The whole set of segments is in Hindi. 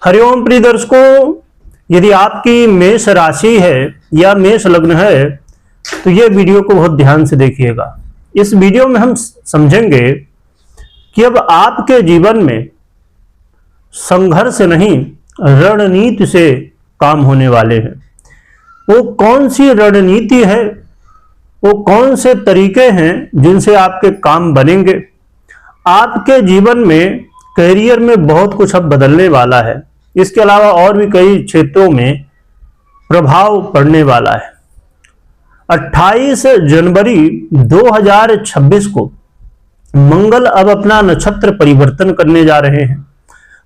हरिओम प्रिय दर्शकों, यदि आपकी मेष राशि है या मेष लग्न है तो ये वीडियो को बहुत ध्यान से देखिएगा। इस वीडियो में हम समझेंगे कि अब आपके जीवन में संघर्ष नहीं रणनीति से काम होने वाले हैं। वो कौन सी रणनीति है, वो कौन से तरीके हैं जिनसे आपके काम बनेंगे। आपके जीवन में करियर में बहुत कुछ अब बदलने वाला है। इसके अलावा और भी कई क्षेत्रों में प्रभाव पड़ने वाला है। 28 जनवरी 2026 को मंगल अब अपना नक्षत्र परिवर्तन करने जा रहे हैं।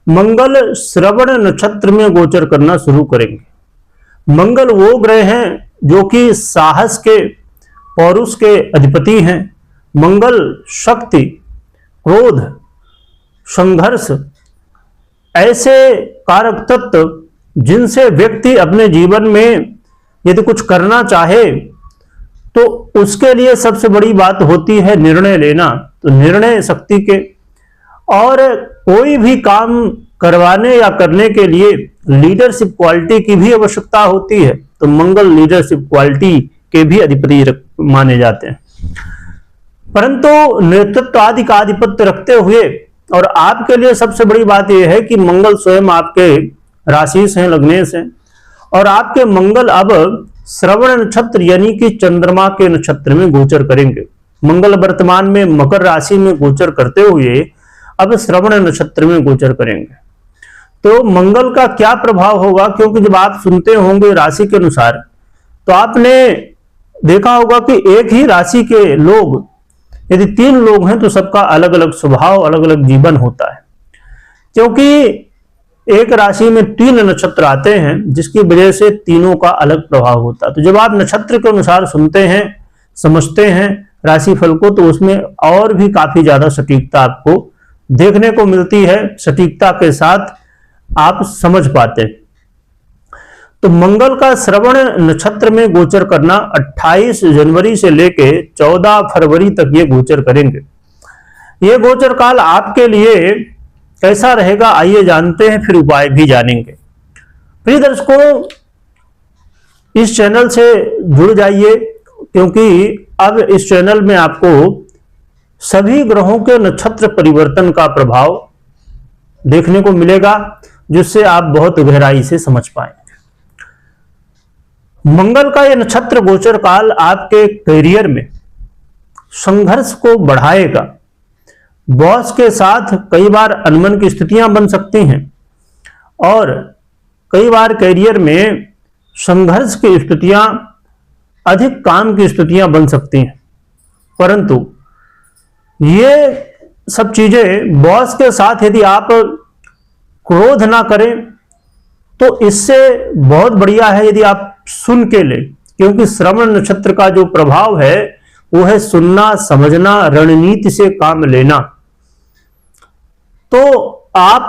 मंगल श्रवण नक्षत्र में गोचर करना शुरू करेंगे। मंगल वो ग्रह हैं जो कि साहस के, पौरुष के अधिपति हैं। मंगल शक्ति, क्रोध, संघर्ष ऐसे कारक तत्व जिनसे व्यक्ति अपने जीवन में यदि कुछ करना चाहे तो उसके लिए सबसे बड़ी बात होती है निर्णय लेना। तो निर्णय शक्ति के, और कोई भी काम करवाने या करने के लिए लीडरशिप क्वालिटी की भी आवश्यकता होती है। तो मंगल लीडरशिप क्वालिटी के भी अधिपति माने जाते हैं। परंतु नेतृत्व आदि का आधिपत्य रखते हुए, और आपके लिए सबसे बड़ी बात यह है कि मंगल स्वयं आपके राशि से, लग्न से, और आपके मंगल अब श्रवण नक्षत्र यानी कि चंद्रमा के नक्षत्र में गोचर करेंगे। मंगल वर्तमान में मकर राशि में गोचर करते हुए अब श्रवण नक्षत्र में गोचर करेंगे। तो मंगल का क्या प्रभाव होगा, क्योंकि जब आप सुनते होंगे राशि के अनुसार तो आपने देखा होगा कि एक ही राशि के लोग, यदि 3 लोग हैं तो सबका अलग अलग स्वभाव, अलग अलग जीवन होता है। क्योंकि एक राशि में 3 नक्षत्र आते हैं जिसकी वजह से तीनों का अलग प्रभाव होता है। तो जब आप नक्षत्र के अनुसार सुनते हैं, समझते हैं राशिफल को, तो उसमें और भी काफी ज्यादा सटीकता आपको देखने को मिलती है। सटीकता के साथ आप समझ पाते हैं। तो मंगल का श्रवण नक्षत्र में गोचर करना 28 जनवरी से लेके 14 फरवरी तक ये गोचर करेंगे। ये गोचर काल आपके लिए कैसा रहेगा, आइए जानते हैं, फिर उपाय भी जानेंगे। प्रिय दर्शकों, इस चैनल से जुड़ जाइए, क्योंकि अब इस चैनल में आपको सभी ग्रहों के नक्षत्र परिवर्तन का प्रभाव देखने को मिलेगा, जिससे आप बहुत गहराई से समझ पाएंगे। मंगल का यह नक्षत्र गोचर काल आपके करियर में संघर्ष को बढ़ाएगा। बॉस के साथ कई बार अनबन की स्थितियां बन सकती हैं, और कई बार करियर में संघर्ष की स्थितियां, अधिक काम की स्थितियां बन सकती हैं। परंतु ये सब चीजें बॉस के साथ यदि आप क्रोध ना करें तो इससे बहुत बढ़िया है यदि आप सुन के ले, क्योंकि श्रवण नक्षत्र का जो प्रभाव है वो है सुनना, समझना, रणनीति से काम लेना। तो आप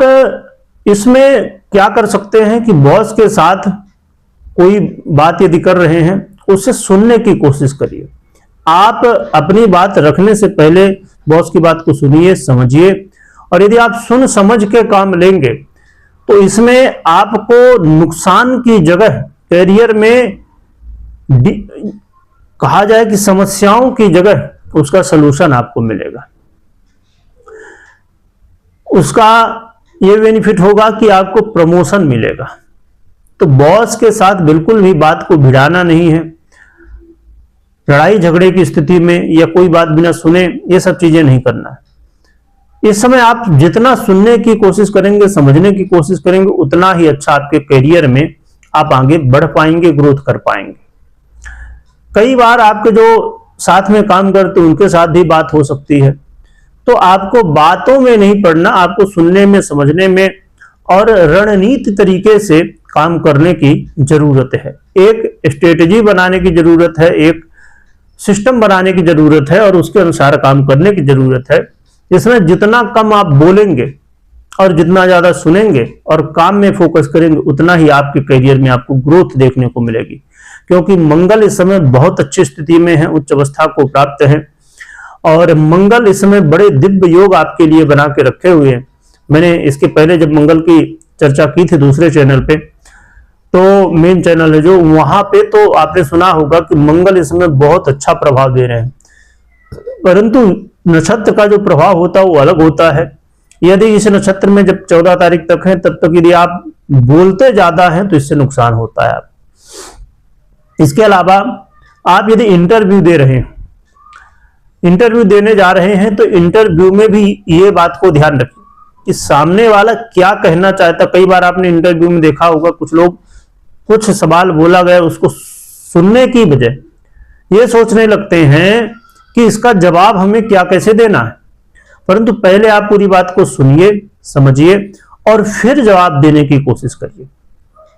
इसमें क्या कर सकते हैं कि बॉस के साथ कोई बात यदि कर रहे हैं उससे सुनने की कोशिश करिए। आप अपनी बात रखने से पहले बॉस की बात को सुनिए, समझिए, और यदि आप सुन समझ के काम लेंगे तो इसमें आपको नुकसान की जगह करियर में कहा जाए कि समस्याओं की जगह उसका सलूशन आपको मिलेगा। उसका यह बेनिफिट होगा कि आपको प्रमोशन मिलेगा। तो बॉस के साथ बिल्कुल भी बात को भिड़ाना नहीं है। लड़ाई झगड़े की स्थिति में या कोई बात बिना सुने ये सब चीजें नहीं करना है। इस समय आप जितना सुनने की कोशिश करेंगे, समझने की कोशिश करेंगे, उतना ही अच्छा आपके करियर में आप आगे बढ़ पाएंगे, ग्रोथ कर पाएंगे। कई बार आपके जो साथ में काम करते हैं उनके साथ भी बात हो सकती है। तो आपको बातों में नहीं पड़ना, आपको सुनने में, समझने में और रणनीति तरीके से काम करने की जरूरत है। एक स्ट्रेटेजी बनाने की जरूरत है, एक सिस्टम बनाने की जरूरत है, और उसके अनुसार काम करने की जरूरत है। इसमें जितना कम आप बोलेंगे और जितना ज्यादा सुनेंगे और काम में फोकस करेंगे, उतना ही आपके करियर में आपको ग्रोथ देखने को मिलेगी। क्योंकि मंगल इस समय बहुत अच्छी स्थिति में है, उच्च अवस्था को प्राप्त है, और मंगल इस समय बड़े दिव्य योग आपके लिए बना के रखे हुए हैं। मैंने इसके पहले जब मंगल की चर्चा की थी दूसरे चैनल पे, तो मेन चैनल है जो, वहां पे तो आपने सुना होगा कि मंगल इस समय बहुत अच्छा प्रभाव दे रहे हैं, परंतु नक्षत्र का जो प्रभाव होता है वो अलग होता है। यदि इस नक्षत्र में जब 14 तारीख तक है, तब तक यदि आप बोलते ज्यादा हैं तो इससे नुकसान होता है आप। इसके अलावा आप यदि इंटरव्यू दे रहे हैं, इंटरव्यू देने जा रहे हैं, तो इंटरव्यू में भी ये बात को ध्यान रखें कि सामने वाला क्या कहना चाहता। कई बार आपने इंटरव्यू में देखा होगा कुछ लोग, कुछ सवाल बोला गया उसको सुनने की बजाय ये सोचने लगते हैं कि इसका जवाब हमें क्या कैसे देना है, परंतु पहले आप पूरी बात को सुनिए, समझिए और फिर जवाब देने की कोशिश करिए,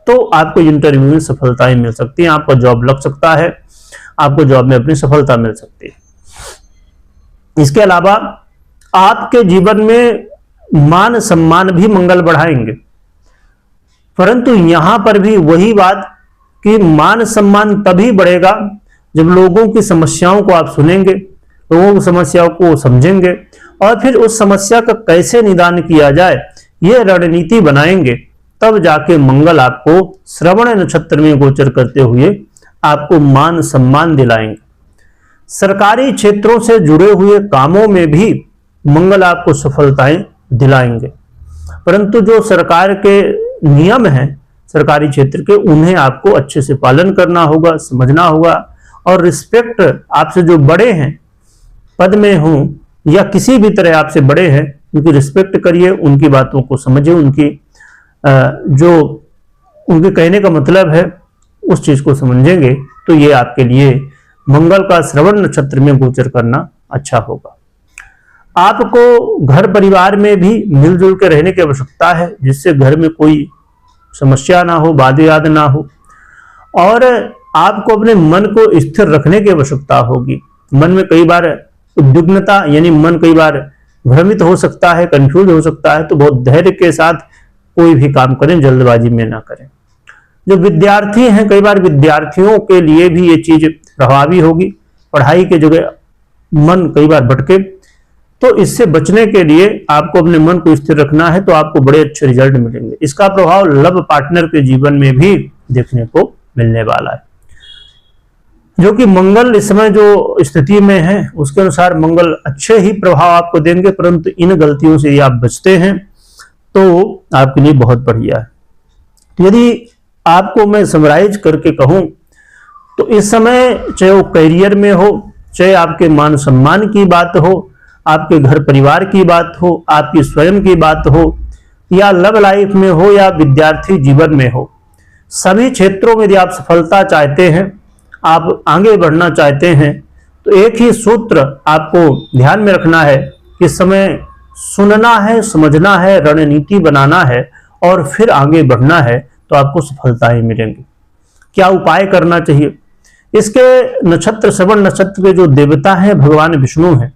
तो आपको इंटरव्यू में सफलताएं मिल सकती हैं, आपका जॉब लग सकता है, आपको जॉब में अपनी सफलता मिल सकती है। इसके अलावा आपके जीवन में मान सम्मान भी मंगल बढ़ाएंगे, परंतु यहां पर भी वही बात कि मान सम्मान तभी बढ़ेगा जब लोगों की समस्याओं को आप सुनेंगे, लोगों की समस्याओं को समझेंगे और फिर उस समस्या का कैसे निदान किया जाए यह रणनीति बनाएंगे, तब जाके मंगल आपको श्रवण नक्षत्र में गोचर करते हुए आपको मान सम्मान दिलाएंगे। सरकारी क्षेत्रों से जुड़े हुए कामों में भी मंगल आपको सफलताएं दिलाएंगे, परंतु जो सरकार के नियम हैं सरकारी क्षेत्र के, उन्हें आपको अच्छे से पालन करना होगा, समझना होगा और रिस्पेक्ट, आपसे जो बड़े हैं, पद में हो या किसी भी तरह आपसे बड़े हैं, उनकी रिस्पेक्ट करिए, उनकी बातों को समझिए, उनकी जो उनके कहने का मतलब है उस चीज को समझेंगे तो ये आपके लिए मंगल का श्रवण नक्षत्र में गोचर करना अच्छा होगा। आपको घर परिवार में भी मिलजुल के रहने की आवश्यकता है, जिससे घर में कोई समस्या ना हो, वाद विवाद ना हो, और आपको अपने मन को स्थिर रखने की आवश्यकता होगी। मन में कई बार उद्विग्नता, यानी मन कई बार भ्रमित हो सकता है, कंफ्यूज हो सकता है, तो बहुत धैर्य के साथ कोई भी काम करें, जल्दबाजी में ना करें। जो विद्यार्थी हैं, कई बार विद्यार्थियों के लिए भी ये चीज प्रभावी होगी, पढ़ाई के जगह मन कई बार भटके, तो इससे बचने के लिए आपको अपने मन को स्थिर रखना है, तो आपको बड़े अच्छे रिजल्ट मिलेंगे। इसका प्रभाव लव पार्टनर के जीवन में भी देखने को मिलने वाला है, जो कि मंगल इस समय जो स्थिति में है उसके अनुसार मंगल अच्छे ही प्रभाव आपको देंगे, परंतु इन गलतियों से यदि आप बचते हैं तो आपके लिए बहुत बढ़िया है। तो यदि आपको मैं समराइज करके कहूं तो इस समय चाहे वो करियर में हो, चाहे आपके मान सम्मान की बात हो, आपके घर परिवार की बात हो, आपकी स्वयं की बात हो, या लव लाइफ में हो या विद्यार्थी जीवन में हो, सभी क्षेत्रों में यदि आप सफलता चाहते हैं, आप आगे बढ़ना चाहते हैं, तो एक ही सूत्र आपको ध्यान में रखना है कि इस समय सुनना है, समझना है, रणनीति बनाना है और फिर आगे बढ़ना है, तो आपको सफलताएं मिलेंगी। क्या उपाय करना चाहिए? इसके नक्षत्र श्रवण नक्षत्र के जो देवता हैं भगवान विष्णु हैं,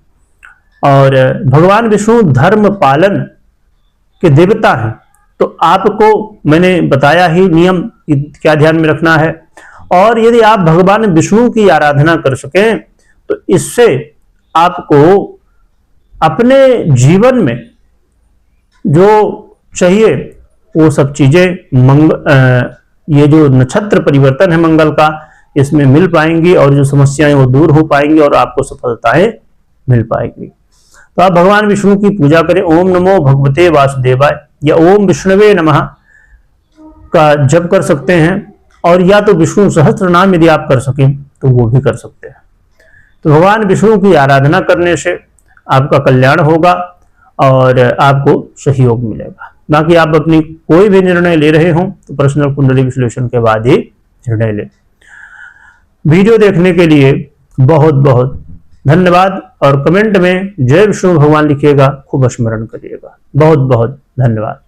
और भगवान विष्णु धर्म पालन के देवता हैं, तो आपको मैंने बताया ही नियम क्या ध्यान में रखना है। और यदि आप भगवान विष्णु की आराधना कर सकें तो इससे आपको अपने जीवन में जो चाहिए वो सब चीजें ये जो नक्षत्र परिवर्तन है मंगल का, इसमें मिल पाएंगी और जो समस्याएं वो दूर हो पाएंगी और आपको सफलताएं मिल पाएंगी। तो आप भगवान विष्णु की पूजा करें, ओम नमो भगवते वासुदेवाय या ओम विष्णवे नमः का जप कर सकते हैं, और या तो विष्णु सहस्त्र नाम यदि आप कर सकें तो वो भी कर सकते हैं। तो भगवान विष्णु की आराधना करने से आपका कल्याण होगा और आपको सहयोग मिलेगा। बाकी आप अपनी कोई भी निर्णय ले रहे हो तो पर्सनल कुंडली विश्लेषण के बाद ही निर्णय लें। वीडियो देखने के लिए बहुत बहुत धन्यवाद, और कमेंट में जय विष्णु भगवान लिखिएगा, खूब स्मरण करिएगा। बहुत बहुत धन्यवाद।